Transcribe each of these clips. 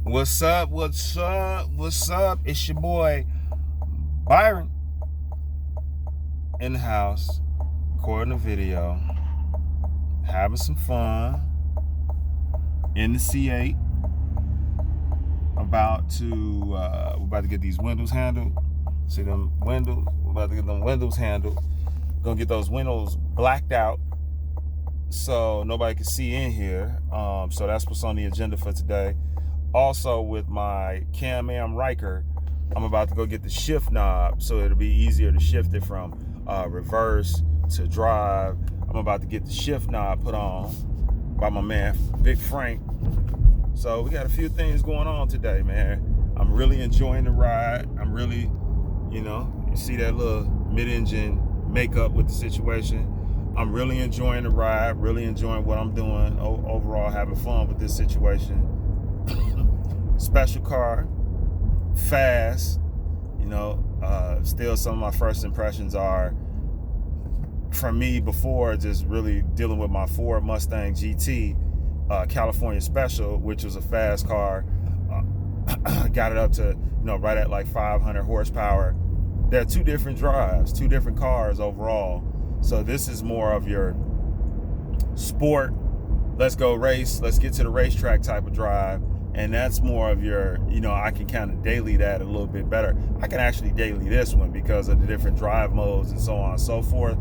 What's up? What's up? What's up? It's your boy Byron in the house, recording a video, having some fun in the C8. We're about to get these windows handled. See them windows? We're about to get them windows handled. Gonna get those windows blacked out so nobody can see in here. So that's what's on the agenda for today. Also, with my Can-Am Riker, I'm about to go get the shift knob so it'll be easier to shift it from reverse to drive. I'm about to get the shift knob put on by my man Big Frank. So we got a few things going on today, man. I'm really enjoying the ride. I'm really, you see that little mid-engine makeup with the situation. I'm really enjoying the ride, really enjoying what I'm doing overall, having fun with this situation. Special car, fast, still some of my first impressions are from me before just really dealing with my Ford Mustang GT California Special, which was a fast car. Got it up to, right at like 500 horsepower. There are two different drives, two different cars overall. So this is more of your sport, let's go race, let's get to the racetrack type of drive. And that's more of your, I can kind of daily that a little bit better. I can actually daily this one because of the different drive modes and so on and so forth.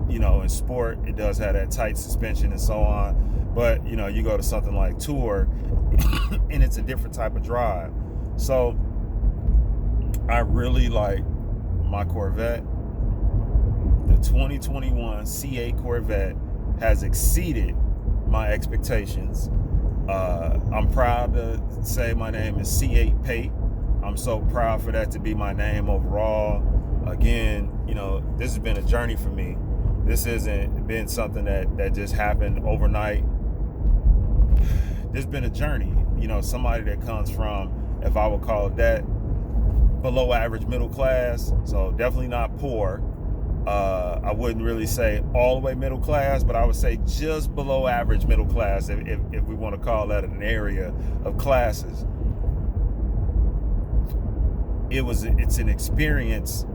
In sport, it does have that tight suspension and so on. But, you go to something like Tour and it's a different type of drive. So I really like my Corvette. The 2021 C8 Corvette has exceeded my expectations. I'm proud to say my name is C8 Pate. I'm so proud for that to be my name overall. Again, this has been a journey for me. This hasn't been something that just happened overnight. This has been a journey. Somebody that comes from, if I would call it that, below average middle class. So definitely not poor. I wouldn't really say all the way middle class, but I would say just below average middle class, if we want to call that an area of classes. It's an experience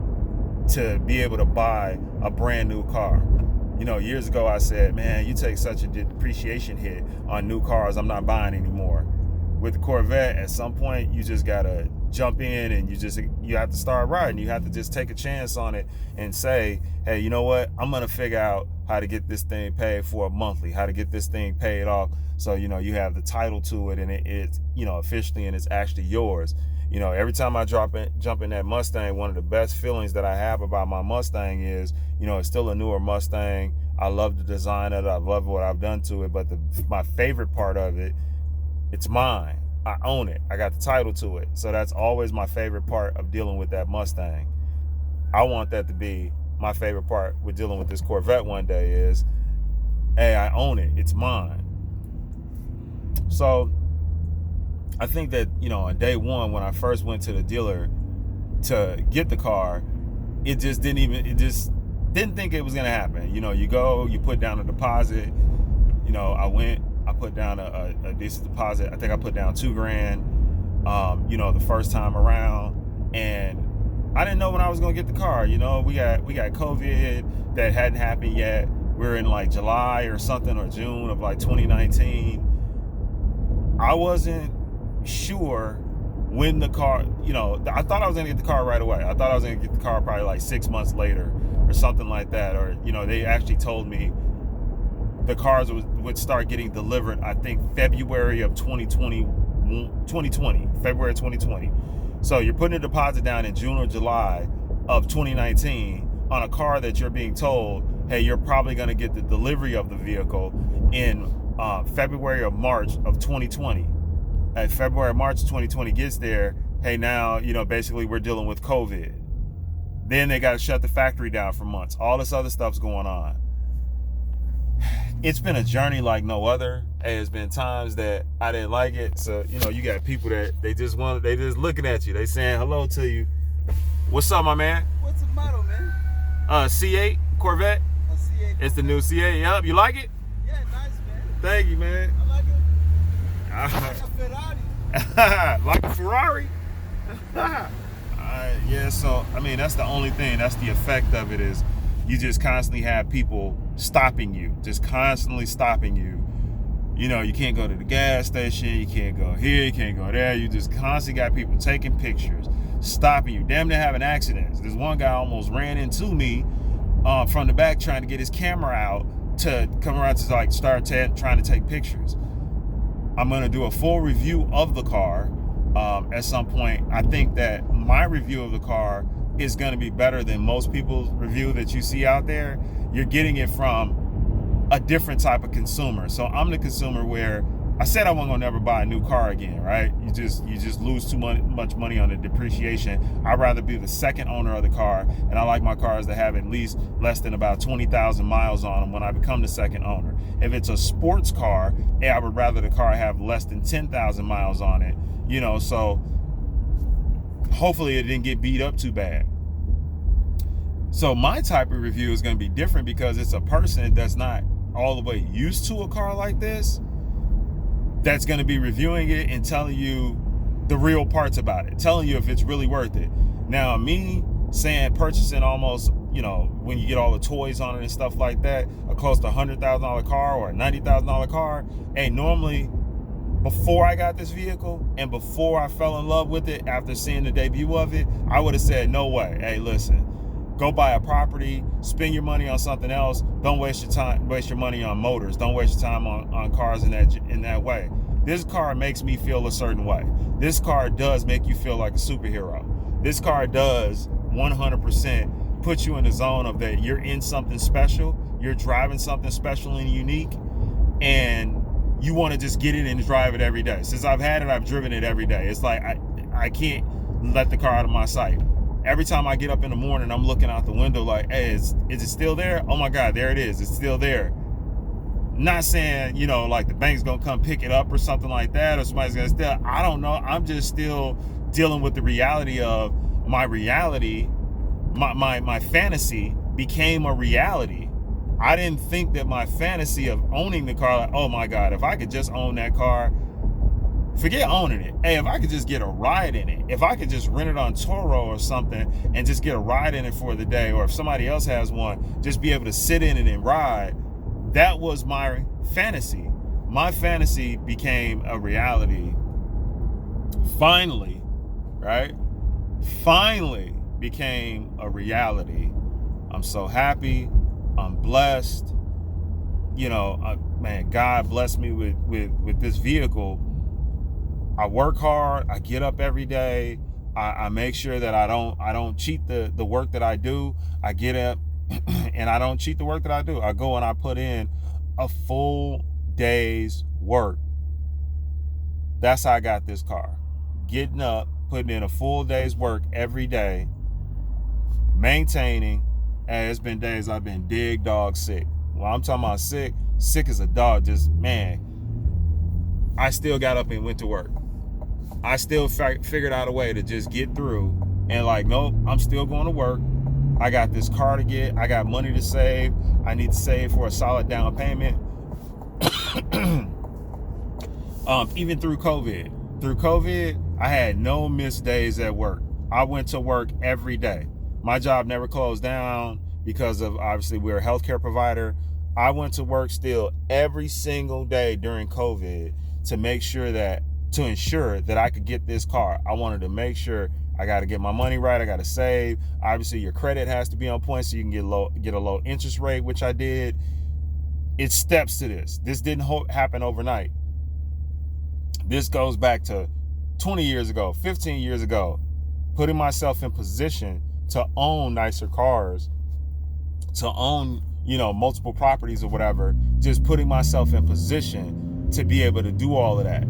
to be able to buy a brand new car. Years ago I said, man, you take such a depreciation hit on new cars, I'm not buying anymore. With the Corvette, at some point you just gotta jump in and you have to start riding. You have to just take a chance on it and say, hey, you know what? I'm gonna figure out how to get this thing paid for monthly, how to get this thing paid off. So, you have the title to it and it's, officially, and it's actually yours. Every time I jump in that Mustang, one of the best feelings that I have about my Mustang is, it's still a newer Mustang. I love the design of it. I love what I've done to it. But my favorite part of it, it's mine. I own it. I got the title to it. So that's always my favorite part of dealing with that Mustang. I want that to be my favorite part with dealing with this Corvette one day is, hey, I own it. It's mine. So I think that, on day one, when I first went to the dealer to get the car, it just didn't think it was going to happen. You go, you put down a deposit. I put down a decent deposit. I think I put down $2,000, the first time around. And I didn't know when I was going to get the car. We got COVID that hadn't happened yet. We're in like July or something, or June of like 2019. I wasn't sure when the car, I thought I was going to get the car right away. I thought I was going to get the car probably like 6 months later or something like that. Or, they actually told me the cars would start getting delivered, I think, February of 2020. So you're putting a deposit down in June or July of 2019 on a car that you're being told, hey, you're probably going to get the delivery of the vehicle in February or March of 2020. At February, March 2020 gets there, hey, now, basically we're dealing with COVID. Then they got to shut the factory down for months. All this other stuff's going on. It's been a journey like no other. Hey, there's been times that I didn't like it. So, you got people that they just looking at you. They saying hello to you. What's up, my man? What's the model, man? C8 Corvette. A C8. It's the new C8. Yup. You like it? Yeah, nice, man. Thank you, man. I like it. I like a Ferrari. Like a Ferrari. Yeah, so I mean that's the only thing. That's the effect of it, is you just constantly have people stopping you, just constantly stopping you. You know, you can't go to the gas station, you can't go here, you can't go there. You just constantly got people taking pictures, stopping you, damn near having accidents. There's one guy almost ran into me from the back trying to get his camera out to come around to like start trying to take pictures. I'm going to do a full review of the car at some point. I think that my review of the car is going to be better than most people's review that you see out there. You're getting it from a different type of consumer. So I'm the consumer where I said I wasn't gonna never buy a new car again, right? You just lose too much money on the depreciation. I'd rather be the second owner of the car, and I like my cars to have at least less than about 20,000 miles on them when I become the second owner. If it's a sports car, I would rather the car have less than 10,000 miles on it, you know, so hopefully it didn't get beat up too bad. So my type of review is going to be different because it's a person that's not all the way used to a car like this that's going to be reviewing it and telling you the real parts about it, telling you if it's really worth it. Now, me saying purchasing almost, you know, when you get all the toys on it and stuff like that, a close to $100,000 car or a $90,000 car, hey, normally before I got this vehicle and before I fell in love with it after seeing the debut of it, I would have said, no way. Hey, listen, go buy a property, spend your money on something else. Don't waste your money on motors. Don't waste your time on cars in that way. This car makes me feel a certain way. This car does make you feel like a superhero. This car does 100% put you in the zone of that you're in something special, you're driving something special and unique, and you want to just get it and drive it every day. Since I've had it, I've driven it every day. It's like I can't let the car out of my sight. Every time I get up in the morning, I'm looking out the window like, hey, is it still there? Oh my God, there it is. It's still there. Not saying, you know, like the bank's gonna come pick it up or something like that, or somebody's gonna steal. I don't know. I'm just still dealing with the reality of my reality. My fantasy became a reality. I didn't think that my fantasy of owning the car, like, oh my God, if I could just own that car, forget owning it. Hey, if I could just get a ride in it, if I could just rent it on Toro or something and just get a ride in it for the day, or if somebody else has one, just be able to sit in it and ride. That was my fantasy. My fantasy became a reality. Finally, right? Finally became a reality. I'm so happy. I'm blessed. You know, man, God blessed me with this vehicle. I work hard. I get up every day. I make sure that I don't cheat the work that I do. I get up and I don't cheat the work that I do. I go and I put in a full day's work. That's how I got this car. Getting up, putting in a full day's work every day, maintaining. And it's been days I've been dig dog sick. Well, I'm talking about sick as a dog. Just, man, I still got up and went to work. I still figured out a way to just get through and like, nope, I'm still going to work. I got this car to get. I got money to save. I need to save for a solid down payment. Even through COVID. Through COVID, I had no missed days at work. I went to work every day. My job never closed down because of, obviously, we're a healthcare provider. I went to work still every single day during COVID to ensure that I could get this car. I wanted to make sure I got to get my money right. I got to save. Obviously, your credit has to be on point so you can get a low interest rate, which I did. It's steps to this. This didn't happen overnight. This goes back to 20 years ago, 15 years ago, putting myself in position to own nicer cars, to own, you know, multiple properties or whatever, just putting myself in position to be able to do all of that.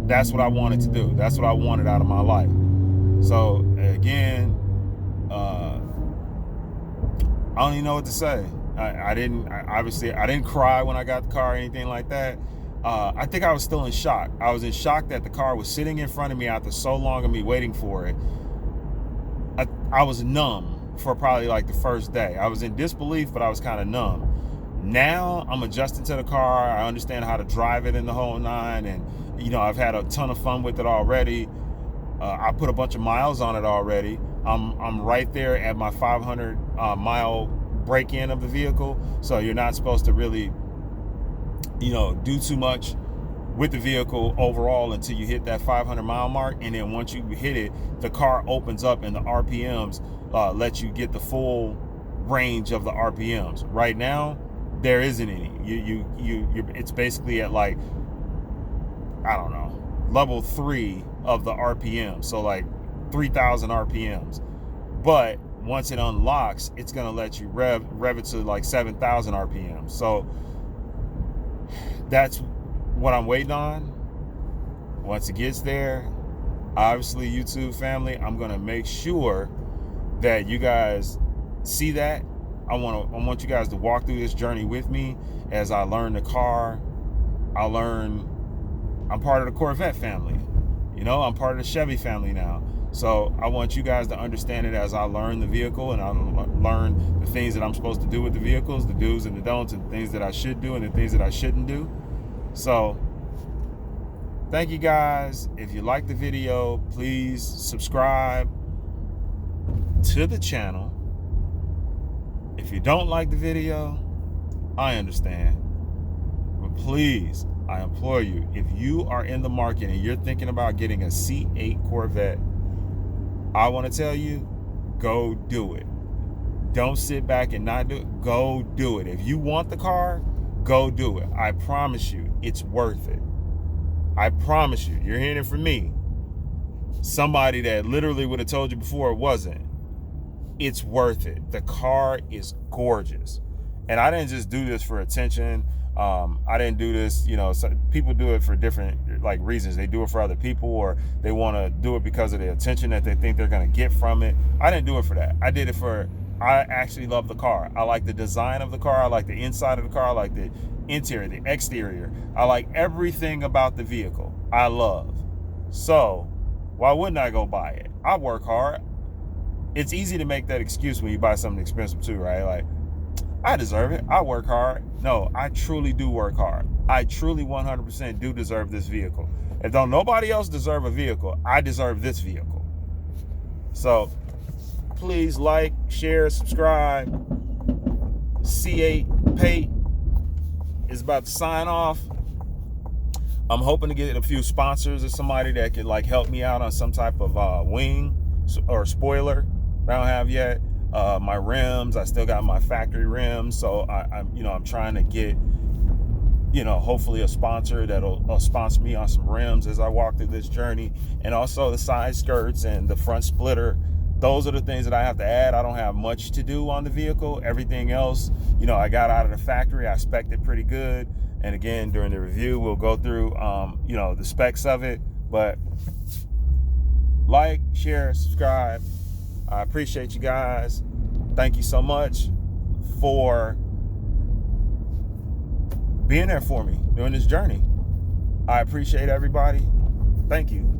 That's what I wanted to do. That's what I wanted out of my life. So again, I don't even know what to say. I didn't cry when I got the car or anything like that. I think I was still in shock. I was in shock that the car was sitting in front of me after so long of me waiting for it. I was numb for probably like the first day. I was in disbelief, but I was kind of numb. Now I'm adjusting to the car. I understand how to drive it in the whole nine, and I've had a ton of fun with it already. I put a bunch of miles on it already. I'm right there at my 500 mile break-in of the vehicle. So you're not supposed to really, do too much with the vehicle overall until you hit that 500 mile mark. And then once you hit it, the car opens up and the RPMs let you get the full range of the RPMs. Right now, there isn't any. It's basically at like, I don't know, level 3 of the RPM. So like 3,000 RPMs. But once it unlocks, it's going to let you rev it to like 7,000 RPM. So that's what I'm waiting on. Once it gets there, obviously, YouTube family, I'm going to make sure that you guys see that. I want you guys to walk through this journey with me as I learn the car. I'm part of the Corvette family. I'm part of the Chevy family now. So I want you guys to understand it as I learn the vehicle, and I learn the things that I'm supposed to do with the vehicles, the do's and the don'ts, and the things that I should do and the things that I shouldn't do. So thank you guys. If you like the video, please subscribe to the channel. If you don't like the video, I understand. But please, I implore you, if you are in the market and you're thinking about getting a C8 Corvette, I want to tell you, go do it. Don't sit back and not do it. Go do it. If you want the car, go do it. I promise you, it's worth it. I promise you. You're hearing it from me. Somebody that literally would have told you before it wasn't. It's worth it. The car is gorgeous. And I didn't just do this for attention. I didn't do this, people do it for different reasons. They do it for other people, or they want to do it because of the attention that they think they're going to get from it. I didn't do it for that. I did it I actually love the car. I like the design of the car. I like the inside of the car. I like the interior, the exterior. I like everything about the vehicle. I love. So why wouldn't I go buy it? I work hard. It's easy to make that excuse when you buy something expensive too, right? Like, I deserve it. I work hard. No, I truly do work hard. I truly 100% do deserve this vehicle. If don't nobody else deserve a vehicle, I deserve this vehicle. So please like, share, subscribe. C8 Pate is about to sign off. I'm hoping to get a few sponsors or somebody that can help me out on some type of wing or spoiler I don't have yet. My rims, I still got my factory rims, so I'm trying to get hopefully a sponsor that'll sponsor me on some rims as I walk through this journey, and also the side skirts and the front splitter. Those are the things that I have to add. I don't have much to do on the vehicle. Everything else, I got out of the factory. I spec'd it pretty good, and again during the review we'll go through the specs of it. But like, share, subscribe. I appreciate you guys. Thank you so much for being there for me during this journey. I appreciate everybody. Thank you.